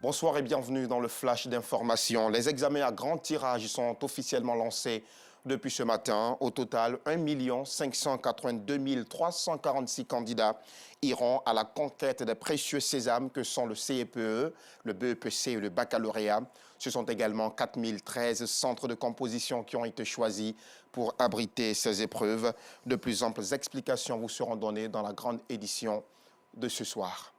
Bonsoir et bienvenue dans le flash d'information. Les examens à grand tirage sont officiellement lancés depuis ce matin. Au total, 1 582 346 candidats iront à la conquête des précieux sésames que sont le CEPE, le BEPC et le baccalauréat. Ce sont également 4013 centres de composition qui ont été choisis pour abriter ces épreuves. De plus amples explications vous seront données dans la grande édition de ce soir.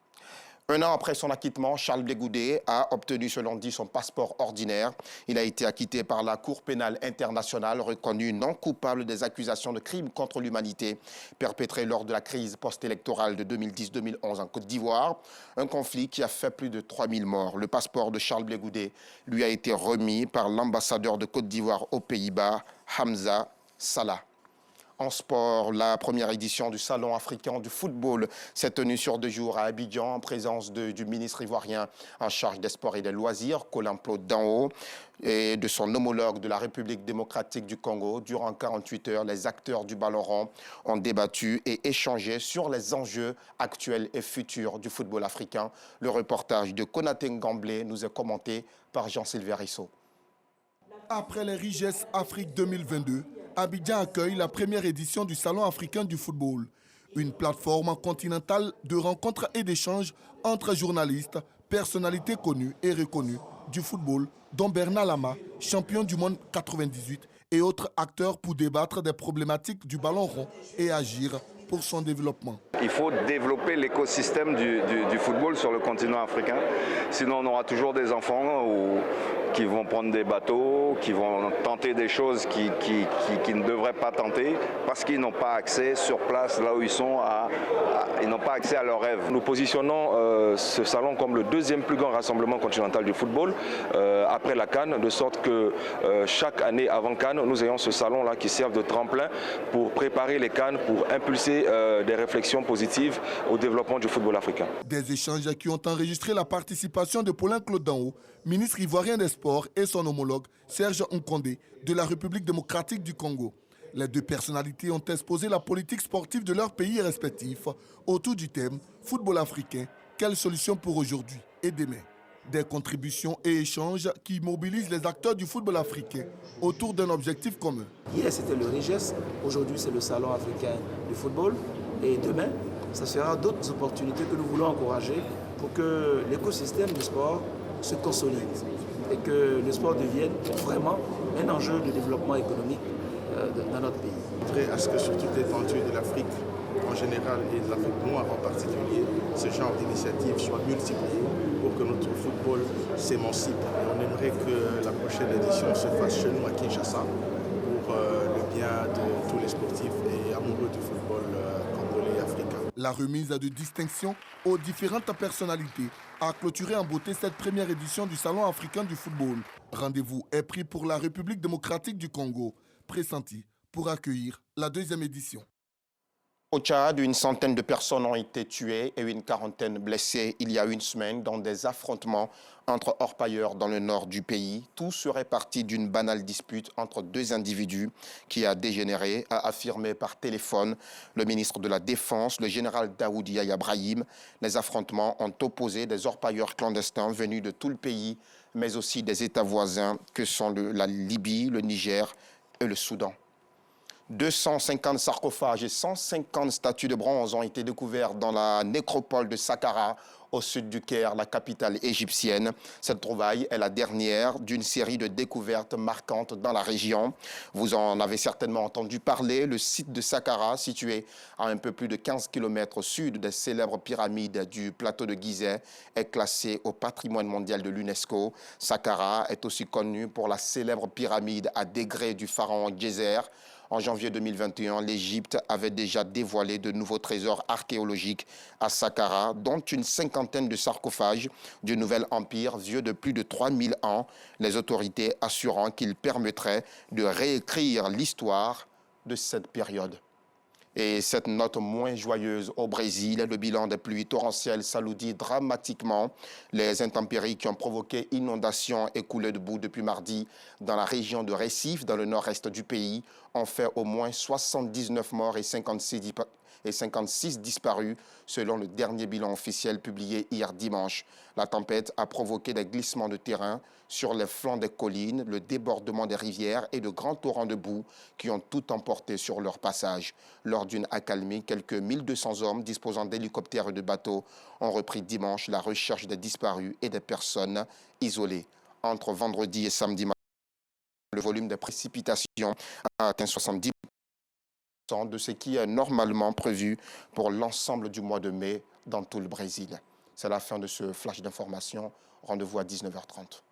Un an après son acquittement, Charles Blé Goudé a obtenu ce lundi son passeport ordinaire. Il a été acquitté par la Cour pénale internationale, reconnu non coupable des accusations de crimes contre l'humanité perpétrés lors de la crise post-électorale de 2010-2011 en Côte d'Ivoire, un conflit qui a fait plus de 3000 morts. Le passeport de Charles Blé Goudé lui a été remis par l'ambassadeur de Côte d'Ivoire aux Pays-Bas, Hamza Salah. En sport, la première édition du Salon africain du football s'est tenue sur 2 jours à Abidjan en présence du ministre ivoirien en charge des sports et des loisirs, Kolampo Danho, et de son homologue de la République démocratique du Congo. Durant 48 heures, les acteurs du ballon rond ont débattu et échangé sur les enjeux actuels et futurs du football africain. Le reportage de Konaté Ngamblé nous est commenté par Jean-Sylvain Rissot. Après les Riges Afrique 2022, Abidjan accueille la première édition du Salon africain du football, une plateforme continentale de rencontres et d'échanges entre journalistes, personnalités connues et reconnues du football, dont Bernard Lama, champion du monde 98, et autres acteurs pour débattre des problématiques du ballon rond et agir pour son développement. Il faut développer l'écosystème du football sur le continent africain, sinon on aura toujours des enfants qui vont prendre des bateaux, qui vont tenter des choses qui ne devraient pas tenter parce qu'ils n'ont pas accès sur place, là où ils sont, ils n'ont pas accès à leurs rêves. Nous positionnons ce salon comme le deuxième plus grand rassemblement continental du football après la CAN, de sorte que chaque année avant CAN, nous ayons ce salon-là qui serve de tremplin pour préparer les CAN, pour impulser des réflexions positives au développement du football africain. Des échanges qui ont enregistré la participation de Paulin Claude Danho, ministre ivoirien des Sports, et son homologue Serge Nkondé de la République démocratique du Congo. Les deux personnalités ont exposé la politique sportive de leurs pays respectifs autour du thème « Football africain, quelle solution pour aujourd'hui et demain ?» Des contributions et échanges qui mobilisent les acteurs du football africain autour d'un objectif commun. Hier, c'était le RIGES, aujourd'hui, c'est le Salon africain du football. Et demain, ça sera d'autres opportunités que nous voulons encourager pour que l'écosystème du sport se consolide et que le sport devienne vraiment un enjeu de développement économique dans notre pays. Prêt à ce que sur toute l'étendue de l'Afrique en général et de l'Afrique noire en particulier, ce genre d'initiative soit multiplié pour que notre football s'émancipe. Et on aimerait que la prochaine édition se fasse chez nous à Kinshasa pour le bien de tous les sportifs et amoureux du football congolais et africain. La remise de distinction aux différentes personnalités a clôturé en beauté cette première édition du Salon africain du football. Rendez-vous est pris pour la République démocratique du Congo, pressentie pour accueillir la deuxième édition. Au Tchad, une centaine de personnes ont été tuées et une quarantaine blessées il y a une semaine dans des affrontements entre orpailleurs dans le nord du pays. Tout serait parti d'une banale dispute entre deux individus qui a dégénéré, a affirmé par téléphone le ministre de la Défense, le général Daoud Yahya Brahim. Les affrontements ont opposé des orpailleurs clandestins venus de tout le pays, mais aussi des États voisins que sont la Libye, le Niger et le Soudan. 250 sarcophages et 150 statues de bronze ont été découverts dans la nécropole de Saqqara, au sud du Caire, la capitale égyptienne. Cette trouvaille est la dernière d'une série de découvertes marquantes dans la région. Vous en avez certainement entendu parler. Le site de Saqqara, situé à un peu plus de 15 km au sud des célèbres pyramides du plateau de Gizeh, est classé au patrimoine mondial de l'UNESCO. Saqqara est aussi connu pour la célèbre pyramide à degrés du pharaon Djeser. En janvier 2021, l'Égypte avait déjà dévoilé de nouveaux trésors archéologiques à Saqqara, dont une cinquantaine de sarcophages du Nouvel Empire vieux de plus de 3000 ans, les autorités assurant qu'ils permettraient de réécrire l'histoire de cette période. Et cette note moins joyeuse au Brésil, le bilan des pluies torrentielles s'alourdit dramatiquement. Les intempéries qui ont provoqué inondations et coulées de boue depuis mardi dans la région de Recife, dans le nord-est du pays, ont fait au moins 79 morts et 56 disparus, selon le dernier bilan officiel publié hier dimanche. La tempête a provoqué des glissements de terrain sur les flancs des collines, le débordement des rivières et de grands torrents de boue qui ont tout emporté sur leur passage. Lors d'une accalmie, quelques 1200 hommes disposant d'hélicoptères et de bateaux ont repris dimanche la recherche des disparus et des personnes isolées. Entre vendredi et samedi matin, le volume des précipitations a atteint 70% de ce qui est normalement prévu pour l'ensemble du mois de mai dans tout le Brésil. C'est la fin de ce flash d'information. Rendez-vous à 19h30.